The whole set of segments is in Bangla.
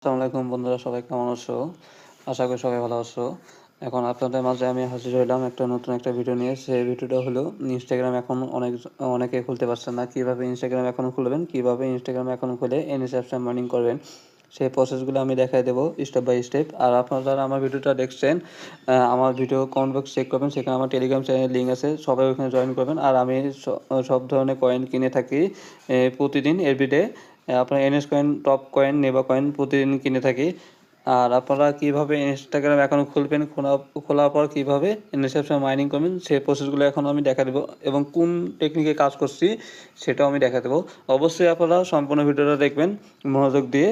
আসসালামু আলাইকুম বন্ধুরা, সবাই কেমন আছো? আশা করি সবাই ভালো আছো। এখন আপনাদের মাঝে আমি হাজির হইলাম নতুন একটা ভিডিও নিয়ে। সেই ভিডিওটা হলো Instagram এখন অনেকে খুলতে পারছেন না। কীভাবে Instagram অ্যাকাউন্ট খুলবেন, কীভাবে Instagram অ্যাকাউন্ট খুলে NSFW মাইনিং করবেন, সেই প্রসেসগুলো আমি দেখাই দেবো স্টেপ বাই স্টেপ। আর আপনারা যারা আমার ভিডিওটা দেখছেন, আমার ভিডিও কমেন্ট বক্স চেক করবেন, সেখানে আমার টেলিগ্রাম চ্যানেলের লিঙ্ক আছে, সবাই ওখানে জয়েন করবেন। আর আমি সব ধরনের কয়েন কিনে থাকি প্রতিদিন, এভরিডে। আপনার NS কয়েন, টপ কয়েন, নেবা কয়েন প্রতিদিন কিনে থাকি। আর আপনারা কীভাবে Instagram অ্যাকাউন্ট খুলবেন, খোলার পর কীভাবে NSFW মাইনিং করবেন, সেই প্রসেসগুলো এখন আমি দেখা দেবো, এবং কোন টেকনিকে কাজ করছি সেটাও আমি দেখা দেবো। অবশ্যই আপনারা সম্পূর্ণ ভিডিওটা দেখবেন মনোযোগ দিয়ে,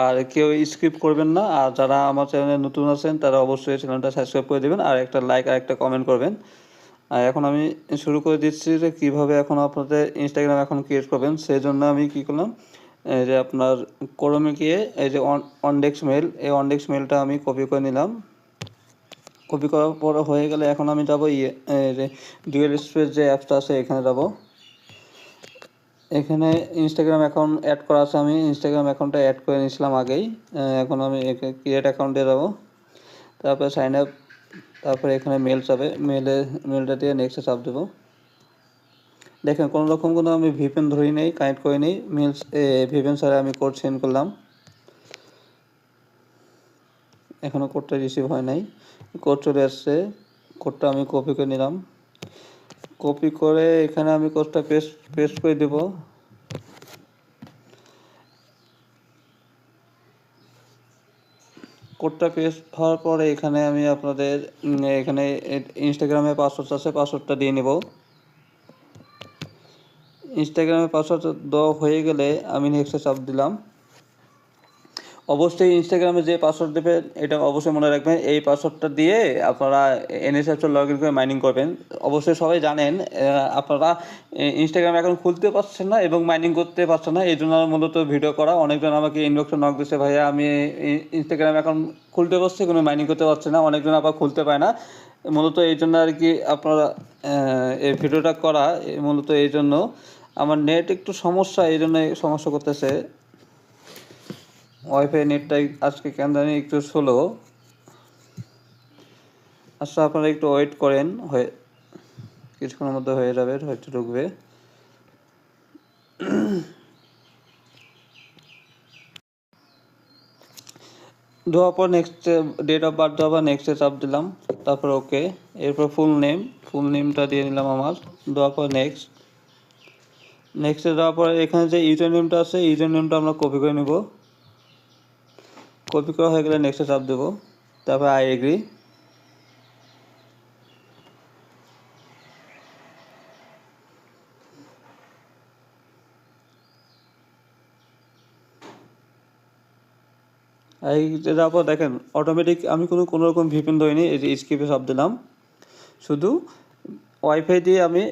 আর কেউ স্কিপ করবেন না। আর যারা আমার চ্যানেলে নতুন আছেন তারা অবশ্যই চ্যানেলটা সাবস্ক্রাইব করে দেবেন, আর একটা লাইক আর একটা কমেন্ট করবেন। আর এখন আমি শুরু করে দিচ্ছি যে কীভাবে এখন আপনাদের Instagram অ্যাকাউন্ট ক্রিয়েট করবেন। সেই জন্য আমি কী করলাম, এই যে আপনার ক্রোমে গিয়ে এই যে অনডেক্স মেল, এই অনডেক্স মেলটা আমি কপি করে নিলাম। কপি করার পর হয়ে গেলে এখন আমি যাবো যে ডুয়েল স্পেস যে অ্যাপসটা আছে এখানে যাব। এখানে Instagram অ্যাকাউন্ট অ্যাড করা আছে, আমি Instagram অ্যাকাউন্টটা অ্যাড করে নিয়েছিলাম আগেই। এখন আমি ক্রিয়েট অ্যাকাউন্টে যাব, তারপরে সাইন আপ, তারপরে এখানে মেল যাবে, মেলটা দিয়ে নেক্সটে চাপ দেবো। দেখেন কোনো রকম কোনো আমি ভিপিএন ধরি নেই, কানেক্ট করে নিই, ভিপিএন ছাড়া আমি কোড সেন্ড করলাম। এখনও কোডটা রিসিভ হয় নাই, কোড চলে আসছে। কোডটা আমি কপি করে নিলাম, কপি করে এখানে আমি কোডটা পেস্ট করে দেব। কোডটা পেস্ট হওয়ার পরে এখানে আমি আপনাদের এখানে ইনস্টাগ্রামে পাসওয়ার্ড আছে, পাসওয়ার্ডটা দিয়ে নেব। ইনস্টাগ্রামে পাসওয়ার্ড দেওয়া হয়ে গেলে আমি নেক্সটে চাপ দিলাম। অবশ্যই Instagram-এ যে পাসওয়ার্ড দেবেন এটা অবশ্যই মনে রাখবেন, এই পাসওয়ার্ডটা দিয়ে আপনারা NSFW লগ ইন করে মাইনিং করবেন। অবশ্যই সবাই জানেন আপনারা Instagram অ্যাকাউন্ট খুলতে পারছেন না এবং মাইনিং করতে পারছেন না, এই জন্য মূলত ভিডিও করা। অনেকজন আমাকে ইনবক্সে নক দিচ্ছে, ভাইয়া আমি Instagram অ্যাকাউন্ট খুলতে পারছি কোনো মাইনিং করতে পারছি না। অনেকজন আবার খুলতে পায় না, মূলত এই জন্য আর কি আপনারা এই ভিডিওটা করা। মূলত এই জন্য আমার নেট একটু সমস্যা, এই জন্য সমস্যা করতেছে। ওয়াইফাই নেটটাই আজকে কেন জানি একটু স্লো। আচ্ছা আপনারা একটু ওয়েট করেন, কিছুক্ষণের মধ্যে হয়ে যাবে, হয়তো ঢুকবে। দেওয়ার পর নেক্সট ডেট অফ বার্থ দেওয়ার নেক্সটে চাপ দিলাম, তারপর ওকে। এরপর ফুল নেমটা দিয়ে নিলাম আমার, দেওয়ার পর নেক্সটে দেওয়ার পর এখানে যে ইউজার নেমটা আছে, ইউজার নেমটা আমরা কপি করে নেব। কপি করা হয়ে গেলে নেক্সটে চাপ দেবো, তারপর আই এগ্রি। তারপর দেখেন অটোমেটিক আমি কোনো রকম ভিপিএন ধরিনি, এই যে স্কিপে চাপ দিলাম, শুধু ওয়াইফাই দিয়ে আমি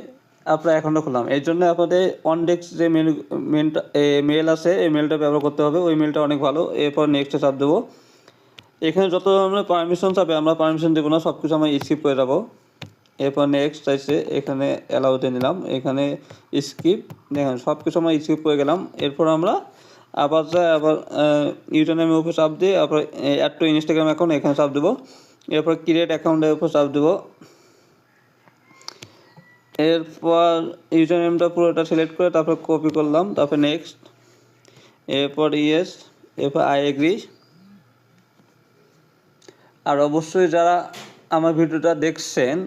আপনার অ্যাকাউন্টটা খুললাম। এর জন্য আপনাদের অনডেক্স যে মেল আছে, এই মেলটা ব্যবহার করতে হবে, ওই মেলটা অনেক ভালো। এরপর নেক্সটে চাপ দেবো। এখানে যত আমরা পারমিশন চাবে আমরা পারমিশন দেবো না, সব কিছু আমরা স্কিপ করে যাবো। এরপর নেক্সট চাইছে, এখানে অ্যালাউতে নিলাম, এখানে স্কিপ। দেখেন সব কিছু আমরা স্কিপ করে গেলাম। এরপর আমরা আবার ইউজার নেমের উপর চাপ দিয়ে আবার অ্যাড টু Instagram অ্যাকাউন্ট এখানে চাপ দেবো। এরপর ক্রিয়েট অ্যাকাউন্টের উপর চাপ দেবো। এরপর ইউজার নেমটা পুরোটা সিলেক্ট করে তারপর কপি করলাম, তারপর নেক্সট, এরপর ইয়েস, এরপর আই এগ্রি। আর অবশ্যই যারা আমার ভিডিওটা দেখছেন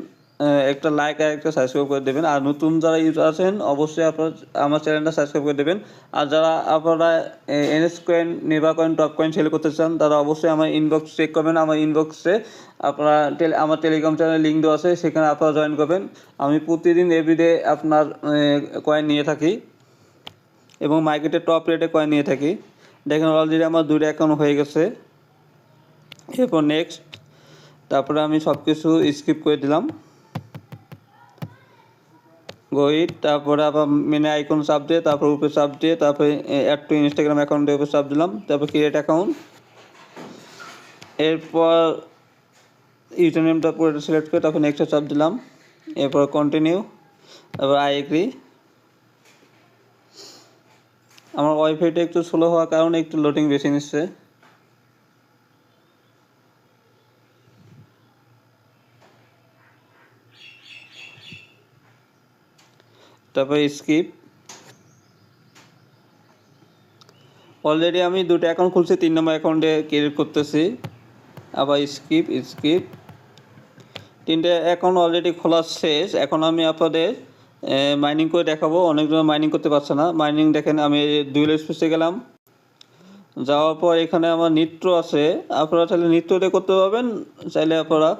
একটা লাইক আর একটা সাবস্ক্রাইব করে দেবেন। আর নতুন যারা ইউজার আছেন অবশ্যই আপনারা আমার চ্যানেলটা সাবস্ক্রাইব করে দেবেন। আর যারা আপনারা NS কয়েন, নেবা কয়েন, টপ কয়েন সেল করতে চান তারা অবশ্যই আমার ইনবক্স চেক করবেন। আমার ইনবক্সে আপনারা আমার টেলিগ্রাম চ্যানেলের লিঙ্ক দেওয়া আছে, সেখানে আপনারা জয়েন করবেন। আমি প্রতিদিন এভরিডে আপনার কয়েন নিয়ে থাকি এবং মার্কেটে টপ রেটে কয়েন নিয়ে থাকি। দেখেন অলরেডি আমার 2টা অ্যাকাউন্ট হয়ে গেছে। এরপর নেক্সট, তারপরে আমি সব কিছু স্কিপ করে দিলাম, গোইট। তারপরে আবার মেনে আইকন চাপ দিয়ে তারপর উপরে চাপ দিয়ে তারপরে অ্যাড টু Instagram অ্যাকাউন্টের উপরে চাপ দিলাম, তারপর ক্রিয়েট অ্যাকাউন্ট। এরপর ইউজার নেমটা পুরোটা সিলেক্ট করে তারপর নেক্সটে চাপ দিলাম, এরপর কন্টিনিউ, তারপর আই এগ্রি। আমার ওয়াইফাইটা একটু স্লো হওয়ার কারণে একটু লোডিং বেশি নিচ্ছে। তারপরে স্কিপ। অলরেডি আমি দুটো অ্যাকাউন্ট খুলছি, 3 নম্বর অ্যাকাউন্টে ক্রিয়েট করতেছি। আবার স্কিপ স্কিপ। 3টে অ্যাকাউন্ট অলরেডি খোলা শেষ। এখন আমি আপনাদের মাইনিং করে দেখাবো। অনেকজন মাইনিং করতে পারছে না। মাইনিং দেখেন, আমি ডুয়েল স্পেসে গেলাম, যাওয়ার পর এখানে আমার নৃত্য আছে। আপনারা চাইলে নৃত্য দিয়ে করতে পারবেন, চাইলে আপনারা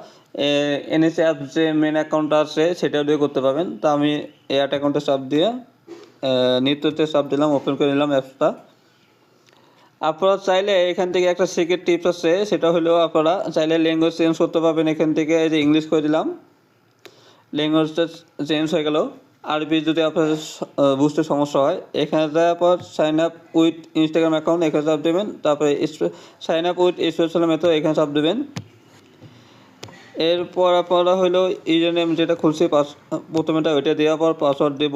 এনএস অ্যাপ যে মেন অ্যাকাউন্টটা আছে সেটা দিয়ে করতে পারবেন। তা আমি অ্যাড অ্যাকাউন্টে চাপ দিয়ে নৃত্যতে চাপ দিলাম, ওপেন করে নিলাম অ্যাপসটা। আপনারা চাইলে এখান থেকে একটা সিক্রেট টিপস আছে, সেটা হলো আপনারা চাইলে ল্যাঙ্গুয়েজ চেঞ্জ করতে পারবেন। এখান থেকে এই যে ইংলিশ করে দিলাম, ল্যাঙ্গুয়েজটা চেঞ্জ হয়ে গেল। আরবি যদি আপনাদের বুঝতে সমস্যা হয়, এখানে যাওয়ার পর sign up with Instagram account এখানে চাপ দেবেন। তারপরে sign up with special method এখানে চাপ দেবেন। এরপর আপনারা হলো ইউজার নেম যেটা খুলছি প্রথমেটা ওইটা দেওয়ার পর পাসওয়ার্ড দেব।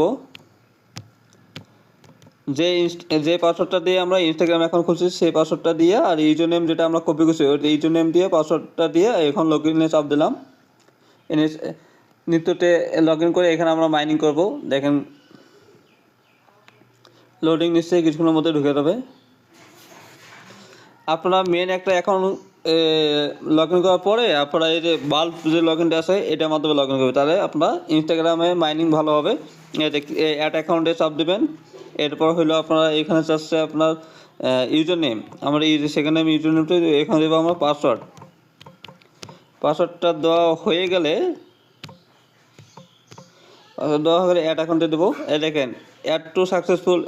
যে পাসওয়ার্ডটা দিয়ে আমরা ইনস্টাগ্রাম অ্যাকাউন্ট খুলছি সেই পাসওয়ার্ডটা দিয়ে, আর ইউজার নেম যেটা আমরা কপি করছি ওই ইউজার নেম দিয়ে পাসওয়ার্ডটা দিয়ে এখন লগ ইনে চাপ দিলাম। এনে নৃত্যতে লগ ইন করে এখানে আমরা মাইনিং করব। দেখেন লোডিং নিশ্চয়ই কিছুক্ষণের মধ্যে ঢুকে যাবে। আপনারা মেন একটা অ্যাকাউন্ট লগ ইন করার পরে আপনারা এই যে বাল্ব যে লগ ইনটা আছে এটার মাধ্যমে লগ ইন করবে, তাহলে আপনার ইনস্টাগ্রামে মাইনিং ভালো হবে। অ্যাড অ্যাকাউন্টে চাপ দেবেন। এরপর হলো আপনারা এখানে চাচ্ছে আপনার ইউজার নেম। আমরা সেখানে আমি ইউজার নেমটা এখানে দেবো আমরা পাসওয়ার্ডটা দেওয়া হয়ে গেলে অ্যাড অ্যাকাউন্টে দেবো। দেখেন অ্যাড টু সাকসেসফুল,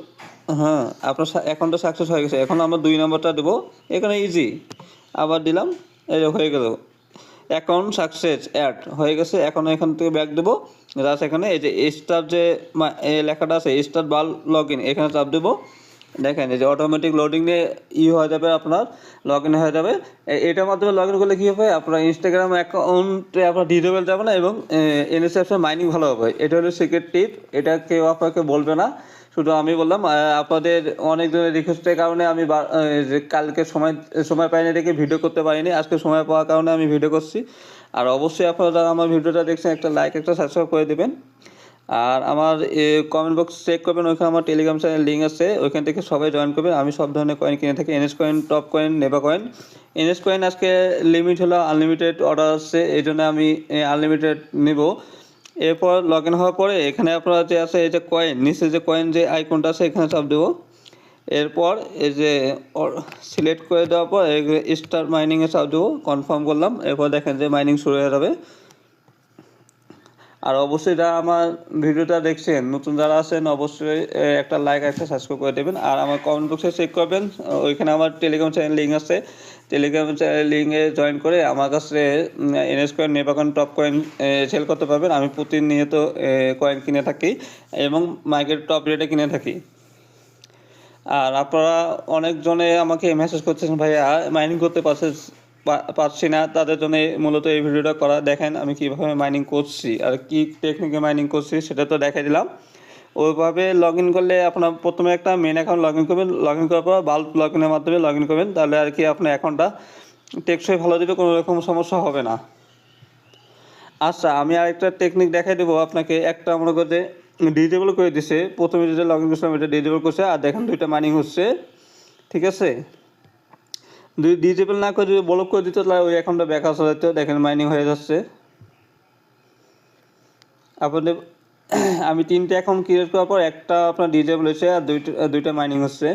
হ্যাঁ আপনার অ্যাকাউন্টটা সাকসেস হয়ে গেছে। এখন আমরা 2 নম্বরটা দেবো, এখানে ইজি আবার দিলাম, এই হয়ে গেল অ্যাকাউন্ট সাকসেস, অ্যাড হয়ে গেছে। এখন এখান থেকে ব্যাক দেবো, জাস্ট এখানে এই যে স্টার যে লেখাটা আছে স্টার বাল লগ ইন এখানে চাপ দেবো। দেখেন এই যে অটোমেটিক লোডিং নিয়ে হয়ে যাবে, আপনার লগ ইন হয়ে যাবে। এটার মাধ্যমে লগ ইন করলে কী হবে, আপনার ইনস্টাগ্রাম অ্যাকাউন্টে আপনার ডিটেবল যাবে না এবং এনএসএফের মাইনিং ভালো হবে। এটা হলো সিক্রেট টিপ, এটা কেউ আপনাকে বলবে না, শুধু আমি বললাম। আপনাদের অনেকজনের রিকোয়েস্টের কারণে আমি যে কালকে সময় পাইনি দেখে ভিডিও করতে পারিনি, আজকে সময় পাওয়ার কারণে আমি ভিডিও করছি। আর অবশ্যই আপনারা যারা আমার ভিডিওটা দেখছেন একটা লাইক একটা সাবস্ক্রাইব করে দেবেন। আর আমার কমেন্ট বক্স চেক করবেন, ওইখানে আমার টেলিগ্রাম চ্যানেল লিঙ্ক আছে, ওইখান থেকে সবাই জয়েন করবেন। আমি সব ধরনের কয়েন কিনে থাকি, এনএস কয়েন, টপ কয়েন, নেভা কয়েন। এনএস কয়েন আজকে লিমিট হলো আনলিমিটেড অর্ডার আসছে, এই জন্য আমি আনলিমিটেড নেব। এরপর লগ ইন হওয়ার পরে এখানে আপনারা যে আছে এই যে কয়েন নিচে যে কয়েন যে আইকনটা আছে এখানে চাপ দেবো। এরপর এই যে সিলেক্ট করে দেওয়ার পর স্টার মাইনিংয়ে চাপ দেবো, কনফার্ম করলাম। এরপর দেখেন যে মাইনিং শুরু হয়ে যাবে। আর অবশ্যই যারা আমার ভিডিওটা দেখছেন নতুন যারা আছেন অবশ্যই একটা লাইক একটা সাবস্ক্রাইব করে দেবেন। আর আমার কমেন্ট বক্সে চেক করবেন, ওইখানে আমার টেলিগ্রাম চ্যানেল লিঙ্ক আছে, টেলিগ্রাম চ্যানেল লিঙ্কে জয়েন করে আমার কাছে এনএস কয়েন, নেভা কয়েন, টপ কয়েন সেল করতে পারবেন। আমি প্রতিনিয়ত কয়েন কিনে থাকি এবং মার্কেট টপ রেটে কিনে থাকি। আর আপনারা অনেকজনে আমাকে মেসেজ করতেছেন ভাইয়া মাইনিং করতে পারছি না, তাদের জন্য মূলত এই ভিডিওটা করা। দেখেন আমি কীভাবে মাইনিং করছি আর কী টেকনিকে মাইনিং করছি সেটা তো দেখাই দিলাম। ওইভাবে লগ ইন করলে আপনার প্রথমে একটা মেন অ্যাকাউন্ট লগ ইন করবেন, লগ ইন করার পর বাল্ব লগ ইনের মাধ্যমে লগ ইন করবেন, তাহলে আর কি আপনার অ্যাকাউন্টটা টেকসই ভালো দেবে, কোনো রকম সমস্যা হবে না। আচ্ছা আমি আরেকটা টেকনিক দেখাই দেবো আপনাকে। একটা মনে করতে ডিজেবল করে দিছে, প্রথমে যেটা লগ ইন করছিলাম এটা ডিজেবল করছে, আর দেখেন 2টা মাইনিং হচ্ছে, ঠিক আছে। ডিজেবল না করে যদি ব্লক করে দিত তাহলে ওই অ্যাকাউন্টটা ব্যাক আসা যেত। দেখেন মাইনিং হয়ে যাচ্ছে আপনাদের। আমি 3টে অ্যাকাউন্ট ক্রিয়েট করার পর একটা আপনার ডিজেবল হয়েছে আর দুইটা মাইনিং হচ্ছে।